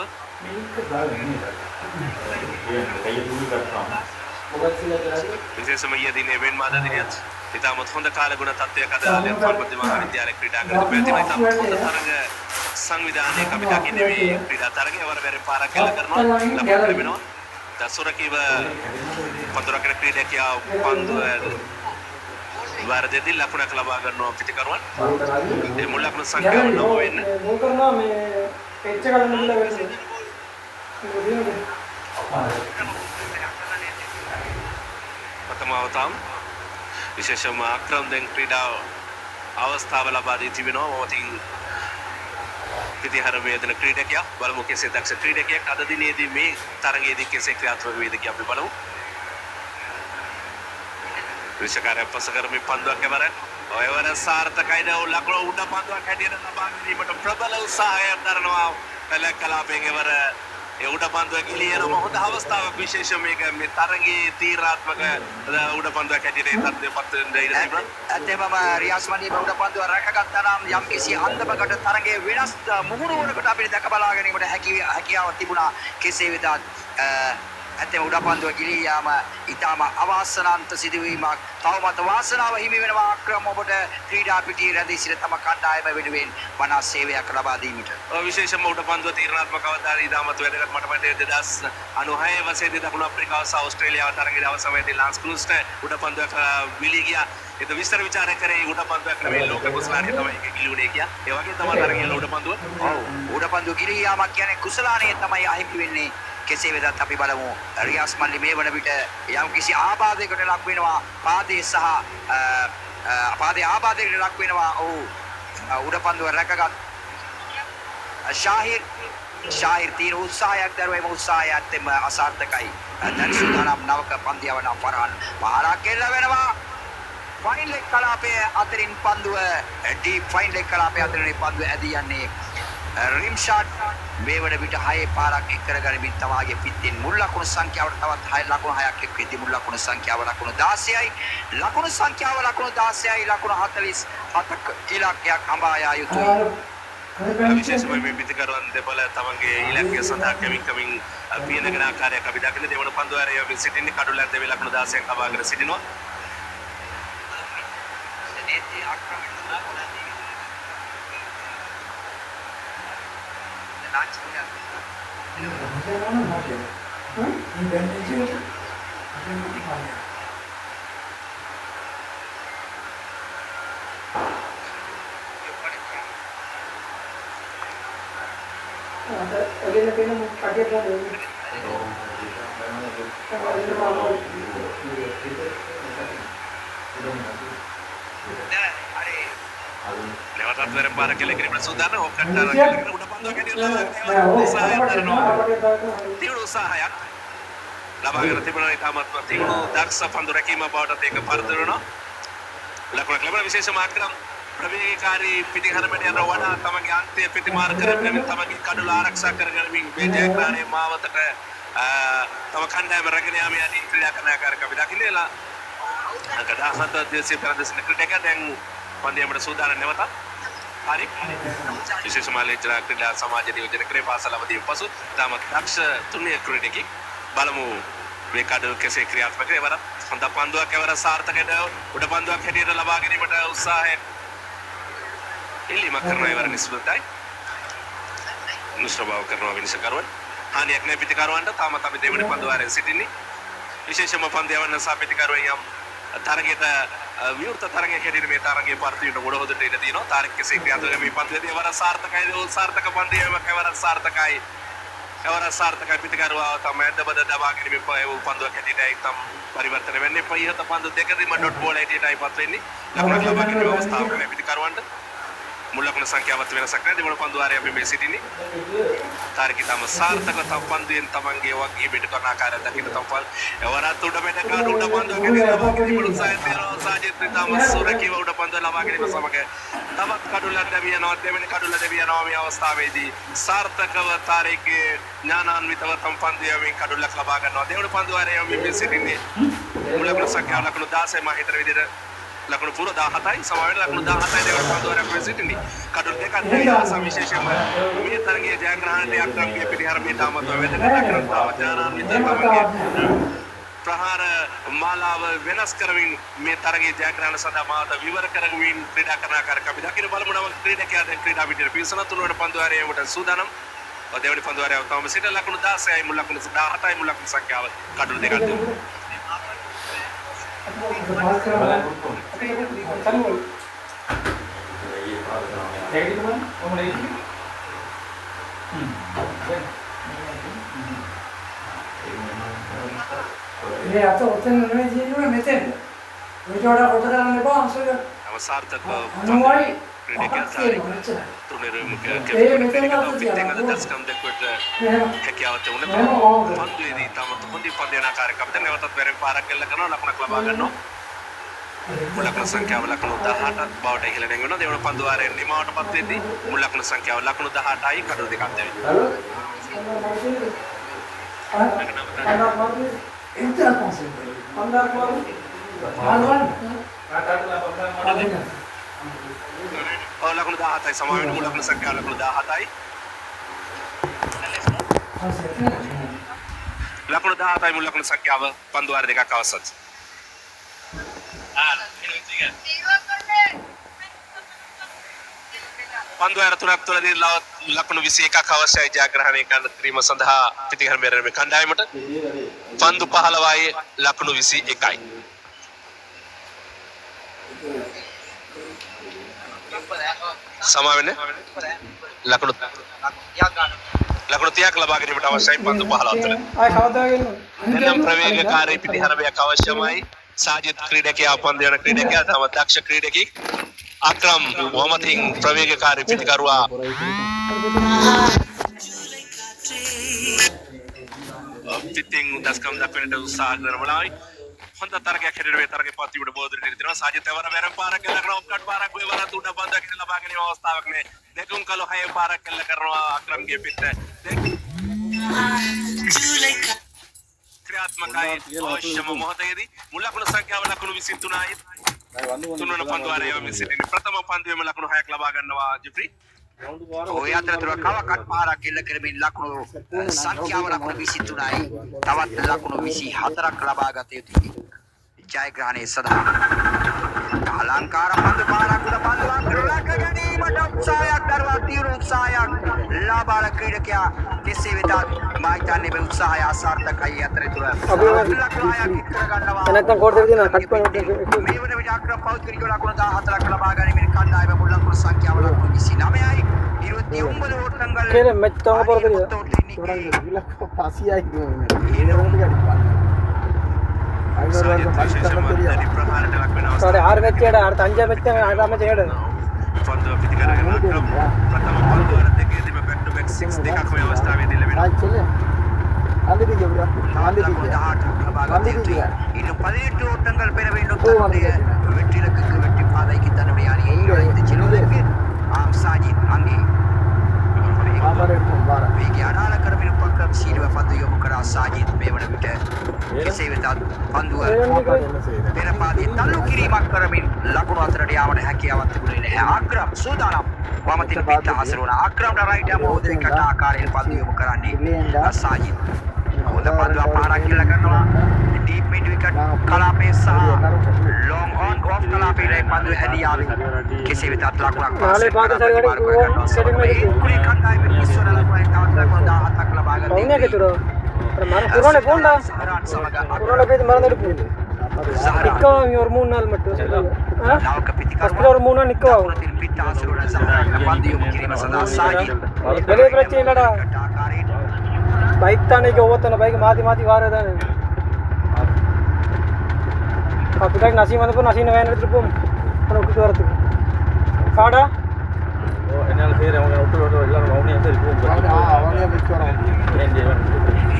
විශේෂම ඊයේ දිනේ වෙන් මාද දිනයත් ඉතාමත් හොඳ කාලගුණ තත්ත්වයක් අද ලෙන්ෆෝන් මහාවිද්‍යාලයේ ක්‍රීඩාංගණයට පැවතින ඉතාමත් හොඳ තරග සංවිධානයක අපි දකින්නේ මේ ක්‍රීඩා තරගය වර පාරක් එල්ල කරනවා ලකුණු ලැබෙනවා. දසුරකීව පන්දුරකන ක්‍රීඩකයා පන්දුව වාරදෙදී ලකුණක් ලබා ගන්නවා පිටිකරුවන්. ඒ මුල් ලකුණු සංඛ්‍යාව 9 වෙන්න. මොකද කරනවා මේ පෙච්ච ගන්න නේද වෙන්නේ. ප්‍රථමාවතාම් විශේෂම අක්‍රම දැන් ක්‍රීඩා අවස්ථාව ලබා දී තිබෙනවා. මොහොතින් පිටිහර වේදන ක්‍රීඩකයා බලමු කෙසේ දක්ෂ ක්‍රීඩකයෙක් අද දිනේදී මේ තරගයේදී කෙසේ ක්‍රියාත්මක වේද කියලා අපි බලමු. විශේෂකාරය පස කරමින් පන්දුවක් එවර ඔය වර සාර්ථකයිද ලකුණු උඩ පන්දුවක් හැටියට ලබා ගැනීමට ප්‍රබල උත්සාහයක් දරනවා කලක් කලාපයෙන් එවර ඒ උඩ පන්දුව ගිලියනම හොඳ අවස්ථාවක්. විශේෂ මේක මේ තරගයේ තීරණාත්මක උඩ පන්දුවක් හැටියට පත් වෙන ඉඩ තිබුණා. ඇත්තම රියාස් මණ්ඩියේ උඩ පන්දුව රැකගත්තා නම් යම්කිසි අන්දමකට තරගයේ වෙනස් මුහුණුවකට අපිට දැක බලා ගැනීමට හැකියාවක් තිබුණා. කෙසේ වෙතත් ඇත්තම උඩ පන්දුව ගිලී යාම ඊටම අවාසනාන්ත සිදුවීමක්. තවමත් වාසනාව හිමි වෙනවා අක්‍රම ඔබට ක්‍රීඩා පිටියේ රැඳී සිට තම කණ්ඩායම වෙනුවෙන් වනා සේවයක් ලබා දීමට. විශේෂම උඩ පන්දුව තීරණාත්මක අවධානය ඉතාමත් වැදගත්. මට මතකයි 2096 වසරේදී දකුණු අප්‍රිකාව සහ ඕස්ට්‍රේලියාව තරගයේ දවස් සමයේදී ලාන්ස් ක්‍රූස්ට උඩ පන්දුවක් විලී ගියා. ඒක විස්තර විචාරය කරේ උඩ පන්දුවක් නෙවෙයි ලෝක කුසලානිය තමයි ඒක ගිලුනේ කියා. ඒ වගේ තමයි තරගයේ උඩ පන්දුව. ඔව් උඩ පන්දුව ගිලී යාමක් කියන්නේ කුසලානිය තමයි අහිමි වෙන්නේ. කෙසේ වෙතත් අපි බලමු රියාස් මල්ලි මේ වන විට යම්කිසි ආබාධයකට ලක් වෙනවා. පාදයේ සහ පාදයේ ආබාධයකට ලක් වෙනවා. ඔහු උඩ පන්දුව රැකගත් ශාහිර් තීර උත්සාහයක් දරුවා. එම උත්සාහය ඇත්තෙම අසාර්ථකයි. දැන් සුදානම් නවක පන්දියව නම් ෆර්හාන් පාරක් එල්ල වෙනවා. ෆයින් ලෙග් කලාපයේ අතරින් පන්දුව ඩීප් ෆයින් ලෙග් කලාපයේ අතරින් පන්දුව ඇදී යන්නේ රිම් ෂොට්. මේ වන විට 6 පාරක් එක් කරගනිමින් තමාගේ පිටින් මුල් ලකුණු සංඛ්‍යාවට තවත් 6 ලකුණු 6ක් එක් වෙද්දී මුල් ලකුණු සංඛ්‍යාව ලකුණු 16යි. ලකුණු සංඛ්‍යාව ලකුණු 16යි. ලකුණු 47ක ඉලක්කයක් හඹා යා යුතුයි. විශේෂම මේ පිටිකරුවන් දෙපළ තමන්ගේ ඉලක්කය සඳහා කමින් පියනගෙන ආකාරයක් අපි දකින දෙවන පන්දුවාරය අපි සිටින්නේ කඩුලක් දෙවි ලකුණු 16ක් හඹාගෙන සිටිනවා. lewat dari para kele-kele bersudana okat dalam kele udah pandu kan dia usaha ya labangan තිබුණා ඉතාමත් තිබුණු දක්ෂ පන්දු රැකීම බවට ඒක පරතරනවා ලකුණක් ලැබුණා විශේෂම අක්‍රම ප්‍රවේගකාරී පිටිහරමට යන වඩා තමගේ අන්තය ප්‍රතිමාර කරගෙන තමගේ කඩුල ආරක්ෂා කරගනිමින් මේ ජයග්‍රහණයේ මාවතට තම කණ්ඩායම රැගෙන යාමේ යටි ක්‍රීඩා කරන ආකාරයක් අපි දකින්නලා අංක 17 දේශීය පෙරදෙසින ක්‍රීඩක දැන් පන්දියමට සූදානම් නැවත හරි විශේෂම ආලේජ්ජා ක්‍රීඩා සමාජ නියෝජන ක්‍රේ පාසල අවදීන් පසු තාමත් දක්ෂ තුන්වෙනි ක්‍රීඩකෙක් බලමු මේ කඩුව කෙසේ ක්‍රියාත්මක වෙනවද හොඳ පන්දුවක් එවර සාර්ථකද උඩ පන්දුවක් හැටියට ලබා ගැනීමට උත්සාහය ඉල්ලීමක් කරනවා එවර නිස්බතයි නිශ්චබව කරනවා විනිශ්චයකරුවන් හානියක් නැහැ පිටිකරුවන්ට තාමත් අපි දෙවෙනි පන්දුවාරයෙන් සිටින්නේ විශේෂම පන්දියවන්න සහ පිටිකරුවන් යම් තරගයට විවෘත තරගයක් හැටියට මේ තරගයේ පරිදියට ගොඩ හොදට ඉඳ තියෙනවා තාරික කෙසේ ක්‍රියාත්මක මේ පන්දුවේදී එවර සාර්ථකයිද සාර්ථක පන්දියමක් එවර සාර්ථකයි එවර සාර්ථකයි පිටිකරුවා තමයි අදබද දබා ගැනීම පන්දුවක් හැටියටයි තම පරිවර්තන වෙන්නේ පයිහත පන්දු දෙකදීම ඩොට් බෝල් හැටියටයි පත් වෙන්නේ ලකුණක් ලබා ගැනීම අවස්ථාවක් නැහැ පිටිකරුවන්ට මුල් ලකුණ සංඛ්‍යාවත් වෙනසක් නැහැ දෙවන පන්දුවාරයේ අපි මේ සිටින්නේ තාරික තම සාර්ථක තම පන්දුවෙන් තමන්ගේ වගේ පිට කරන ආකාරය දකින්න තම්පල් එවරත් උඩ මෙට කාඩ උඩ පන්දුවක් හැටියට ලබා ගැනීම උත්සාහය තියෙනවා සාජිත් තම සුරකීව උඩ පන්දුව ලබා ගැනීම සමග තවත් කඩුල්ලක් දැවියනවා දෙවෙනි කඩුල්ල දැවියනවා මේ අවස්ථාවේදී සාර්ථකව තාරිකේ ඥානාන්විතව තම පන්දුවෙන් කඩුල්ලක් ලබා ගන්නවා දෙවන පන්දුවාරයේ මේ සිටින්නේ මුල් ලකුණ සංඛ්‍යාව ලකුණු 16 මා හිතන විදිහට ලකුණු පුර 17යි සමාවෙන ලකුණු 17යි දෙවන පන්දුවාරයක් වෙ සිටින්නේ කඩුල් දෙකක් දැවිලා විශේෂයෙන්ම මේ තරගයේ ජයග්‍රහණයට අක්‍රමයේ පිටිහරමේ තාමත් වැදගත් කරන තාම ඥානාන්විත තමගේ ප්‍රහාර මාලාව වෙනස් කරමින් මේ තරගයේ ජයග්‍රහණ සඳහා මාත විවර කරමින් ක්‍රීඩා කරන ආකාරයක් අපි දකින බලමු නම ක්‍රීඩකයා දැන් ක්‍රීඩා පිටියට පිවිසන තුන්වන පන්දුවාරයේ උඩ සූදානම් දෙවනි පන්දුවාරයේ තවම සිට ලකුණු 16යි මුල් ලකුණු 17යි මුල් ලකුණු සංඛ්‍යාව කඩුල් දෙකක් දෙමු මේ අත ඔතන නෙමෙයි තියෙන්නේ මෙතෙන්. මේක වඩා කොට කරන්න එපා අංශක. අවසාර්ථක අනුවයි ක්‍රීඩකයා තුනෙරුම දස්කම් දෙකට හැකියාවත් උනත පන්දුවේදී තමත් හොඳින් පන්දින ආකාරයක් අපිට නැවතත් වැරෙන් පාරක් ගල්ල කරනවා ලකුණක් ලබා ගන්නවා මුල් ලකුණු සංඛ්‍යාව ලකුණු 18ක් බවට ඉහළ නැගෙනවා දෙවන පන්දුවාරයෙන් නිමාවටපත් වෙද්දී මුල් ලකුණු සංඛ්‍යාව ලකුණු 18යි කඩුව දෙකක් දෙවෙනවා ලකුණු 17යි සමාවෙන මුල් ලකුණු සංඛ්‍යාව ලකුණු 17යි ලකුණු 17යි මුල් ලකුණු සංඛ්‍යාව පන්දුවාර දෙකක් අවසන් පන්දුවාර තුනක් තුලදී ලකුණු 21ක් අවශ්‍යයි ජයග්‍රහණය කිරීම සඳහා පිටිහරමේ කණ්ඩායමට පන්දු 15යි ලකුණු 21යි සමාවෙන්නේ ලකුණු 30ක් ලබා ගැනීමට අවශ්‍යයි පන්දු 15 තුළ. ආය කවදා ගෙන්නු එනම් ප්‍රවේගකාරී පිටිහරමයක් අවශ්‍යමයි. සාජිත් ක්‍රීඩකයා පන්දු යන ක්‍රීඩකයා තම දක්ෂ ක්‍රීඩකෙක්. අක්‍රම් වමතින් ප්‍රවේගකාරී පිටිකරුවා පිටින් දස්කම් දක්වන්නට උත්සාහ කරනවායි. හොඳ තරගයක් හැටියට මේ තරගේ පත්වීමට බෝධිරට ඉදිරියනවා සාජිත් එවර වැරම් පාරක් කළ කරනවා ඔක්කට් පාරක් වෙවරත් උඩ බන්දක් ඉඳලා ලබා ගැනීම අවස්ථාවක් නේ දෙකුම් කළු හය පාරක් කළ කරනවා අක්‍රම්ගේ පිට ක්‍රියාත්මකයි අවශ්‍යම මොහොතේදී මුල් ලකුණු සංඛ්‍යාව ලකුණු 23යි තුන්වන පන්දුවාරයේ මේ සිටින ප්‍රථම පන්දුවේම ලකුණු 6ක් ලබා ගන්නවා ජිප්‍රි ඔය අතරතුර කවකට් පාරක් එල්ල කරමින් ලකුණු සංඛ්‍යාව ලකුණු 23යි තවත් ලකුණු 24ක් ලබා ගත යුතුයි ජයග්‍රහණය සඳහා අලංකාර පන්දු පාරක් උඩ පන්දුවක් කරලා ගැනීම අන්තිමට උත්සාහයක් දරවා තීව්‍ර උත්සාහයක් ලාබාල ක්‍රීඩකයා කෙසේ වෙතත් මා හිතන්නේ මේ උත්සාහය අසාර්ථකයි අතරතුර නැත්නම් කෝඩ් දෙක දිනා කට් කරනවා මේ වන විට අක්‍රම පෞද්ගලික ලකුණු 14ක් ලබා ගැනීමේ කණ්ඩායම මුල් ලකුණු සංඛ්‍යාව ලකුණු 29යි 29 ஓட்டங்கள் கேளு மெச் தவங்க போறது පසියයි කියන්නේ රෝඩ් ගඩි සාරේ 6 மெச் එඩ අර 5 மெச் ආරම එඩ පන්දුව පිටි කරගෙන අක්‍රම ප්‍රථම පන්දුව දෙකේදීම බැක් ටු බැක් 6 දෙකක් මේ අවස්ථාවේදී ලැබෙනවා. අන්දිදී ගියා. අන්දිදී ගියා. இன்னும் 18 ஓட்டங்கள் பெற வேண்டும் தன்னுடைய வெற்றி இலக்குக்கு வெற்றி பாதைக்கு தன்னுடைய அணியை அழைத்து செல்வதற்கு சாஜித் அங்கே වේගය අඩාල කරමින් පක්කම් සීරුව පන්දු යොමු කරා සාජිත් මේ වන විට කෙසේ වෙතත් පන්දුව පෙර පාදයේ තල්ලු කිරීමක් කරමින් ලකුණු අතරට යාමට හැකියාවක් තිබුණේ නැහැ. අක්‍රම් සූදානම් වමතින් පිට හසුරුවන අක්‍රම්ට රයිට් යම හොදේකට ආකාරයෙන් පන්දු යොමු කරන්නේ සාජිත්. හොඳ පන්දුවක් පාරක් කිල්ල කරනවා. ඩීප් මිඩ් විකට් කලාපයේ සහ ලොං ඔන් ඔෆ් කලාපයේ පන්දුව හැදී ආවේ. කෙසේ වෙතත් ලකුණක් நாளை பார்த்து சரி வரை කුලේ කණ්ඩායමේ ඉස්සර ලකුණෙන් තවත් ලකුණු 17ක් ලබා ගන්න. பவுனே கேத்துறோ அட மர குரோனே போண்டா සහරාන් සමග குரோனே போய் மறந்துட்டு போகுது நிக்கவாங்க ஒரு 3 நாள் மட்டும் නාවක ஃபர்ஸ்ட்ல ஒரு 3 நாள் நிக்கவாங்க පිටින් පිට හසුරුවන සහරාන් පන්දු යොමු කිරීම සඳහා සාජිත් பெரிய பிரச்சனை இல்லடா ආකාරයට பைக் தானே ஒவ்வொருத்தன பைக் மாத்தி மாத்தி வாரதானே அப்படியே நசீம் வந்து நசீம் வேன் எடுத்துட்டு போம் அப்புறம் விட்டுட்டு வரதுக்கு காடா என்னால் பேர் அவங்க விட்டு எல்லாரும் மௌனியாக தான் இருக்கும் අවනිය මෙච්චර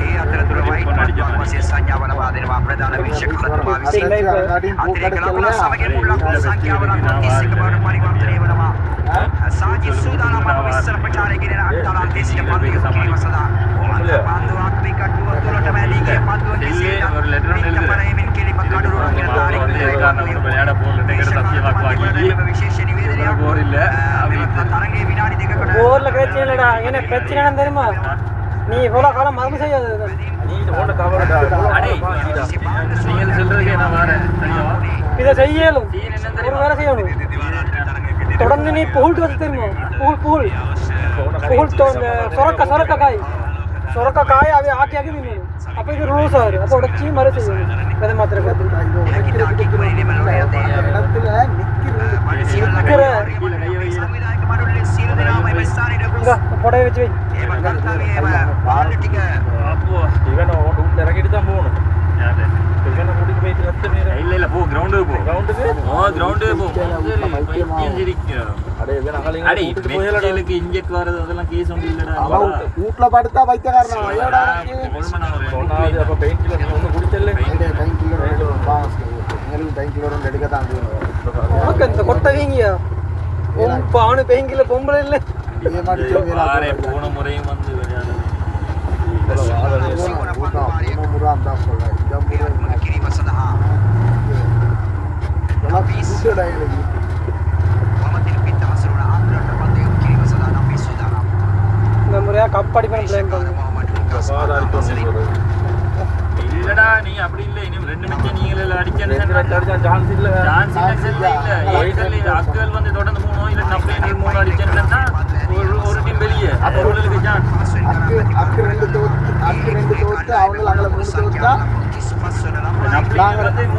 ඒ අතරතුර වයිට් පන්දුවක් වශයෙන් සංඥාව ලබා දෙනවා ප්‍රධාන වීක්ෂකතුමා විසින්. අතිරේක ලකුණු සමගින් මුල් ලකුණු සංඛ්‍යාව ලකුණු 31 බවට පරිවර්තනය වෙනවා. සාජිත් සූදානම් වන විස්තර ප්‍රචාරය ගෙනෙන අන්තරාන්තයේ සිට පන්දු යොමු කිරීම සඳහා පන්දුවක් විකටුව තුළටම ඇදී ගිය පන්දුව කෙසේ පිටපරයමින් කෙලිම කඩුරු රංගන තාරික විශේෂ නිවේදනයක් තරගයේ විනාඩි දෙකකට ஊர்ல பிரச்சனை இல்லடா என்ன பிரச்சனை என்னன்னு தெரியுமா நீ இவ்வளவு காலம் மறந்து செய்யாது நீ ஓட கவலைடா அடே நீங்கள் சொல்றதுக்கே நான் வரேன் சரியாவா இதை செய்யலும் ஒரு வேலை செய்யணும் தொடர்ந்து நீ புகழ்ட்டு வந்து தெரியுமா புகழ் சொரக்க காய் அவை ஆக்கி ஆக்கி நீ அப்போ இது ரூல்ஸ் ஆகுது அப்போ உடச்சி மறு செய்யணும் விதை மாத்திரை பார்த்து புடவை வச்சு வை அப்போ இவன் உள்ள இறக்கிட்டு தான் போகணும் இவனை கூட்டிட்டு போயிட்டு ரத்த நேரம் இல்ல போ கிரவுண்டுக்கு போ கிரவுண்டுக்கு போ பைத்தியம் சிரிக்கிறான் அடே இவன் அகலிங்க அடே போயலடலுக்கு இன்ஜெக்ட் வரது அதெல்லாம் கேஸ் ஒண்ணு இல்லடா ඌట్ల படுத்தா பைத்தியக்காரனா ஐயோடா சொன்னாது அப்ப பெயின் கில்லர் ஒண்ணு குடிச்சல்ல பெயின் கில்லர் பாஸ் உங்களுக்கு பெயின் கில்லர் ஒன்று எடுக்க தான் உனக்கு இந்த கொட்டை வீங்கியா பானு பெயிங்கில பொம்பளை இல்லை இதே மாதிரி ஆரே போன முறையும் வந்து விளையாடுது முறாம் தான் சொல்றேன் இந்த முறை කිරීම සඳහා වමතින් පිට හසුරුවන අක්‍රම්ට පන්දු යොමු කිරීම සඳහා අපි සූදානම්. இந்த முறையா கப் அடிப்பேன் பிளான் பண்ணுங்க இல்லடா நீ அப்படி இல்ல இனி ரெண்டு நிமிஷம் நீங்களே அடிச்சேன்னு சான்ஸ் இல்ல அக்கள் வந்து தொடர்ந்து 3 இல்ல நப்பே நீ 3 அடிச்சேன்னா ஒரு டீம் வெளியே அப்ப உங்களுக்கு சான்ஸ் அக்கு ரெண்டு தோத்து அவங்க அங்கல 3 தோத்தா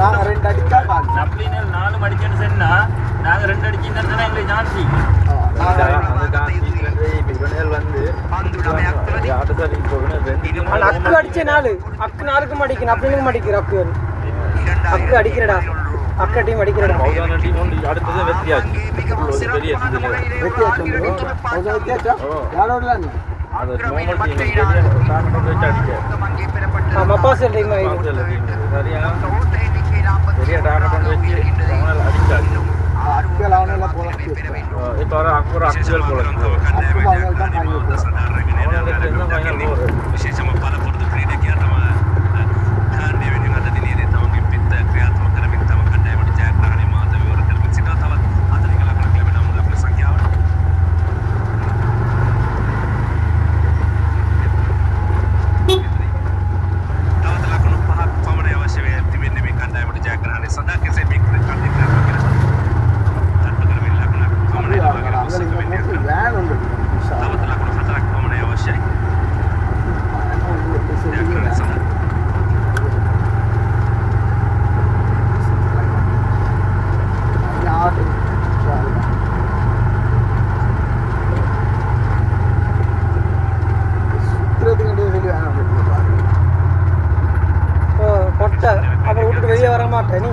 நாங்க ரெண்டு அடிச்சா கால் நப்ளினல் 4 அடிச்சேன்னு சொன்னா நாங்க 2 அடிச்சிருந்தா எங்களுக்கு சான்ஸ் இவனேல் வந்து ஆட்டத்தாடி போகணும் அக்கு அடிச்ச நாலு அக்கு நாலுக்கும் அடிக்கணும் அப்படின்னு அடிக்கிற அக்கு அடிக்கிறடா அக்கா டீம் அடிக்கிறடா மௌதான டீம் வந்து அடுத்தது வெற்றியாச்சு பெரிய யாரோட அது நார்மல் டீம் டார்கெட் வச்சு அடிக்க மப்பாஸ் டீம் சரியா பெரிய டார்கெட் வச்சு அவனால அடிச்சாச்சு அக்குகள் அவனால போல இப்போ அக்குற அக்குகள் போல විශේෂම පළපුරුදු ක්‍රීඩකයා තම දෙවෙනි අද දිනේදී තමන්ගේ පිට ක්‍රියාත්මක කරමින් තම කණ්ඩායමට ජයග්‍රහණය මාත විවර කරමින් සිටිනවා. තවත් 4 ලකුණක් ලැබෙන මුල් ලකුණු සංඛ්‍යාව. තවත් ලකුණු 5ක් පමණ අවශ්‍ය වේ තිබෙන්නේ මේ කණ්ඩායමට ජයග්‍රහණය සඳහා. කෙසේ මේ ක්‍රීඩකයන් දෙකම කරමින් ලකුණක් පමණ ලබා ගැනීම மாட்டேன் நீ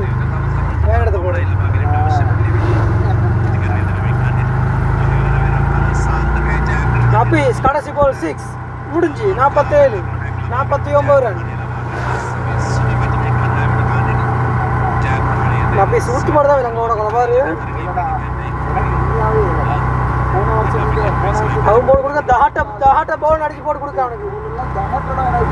வேறு இடத்த போடு நபீஸ் கடைசி போல் 6 முடிஞ்சு 47 49 ரன் நபீஸ் ஊட்டி போடுறதா விலங்கோட குழப்பாரு அவன் போட்டு கொடுக்க தஹாட்ட பவுல் அடிச்சு போட்டு கொடுக்க அவனுக்கு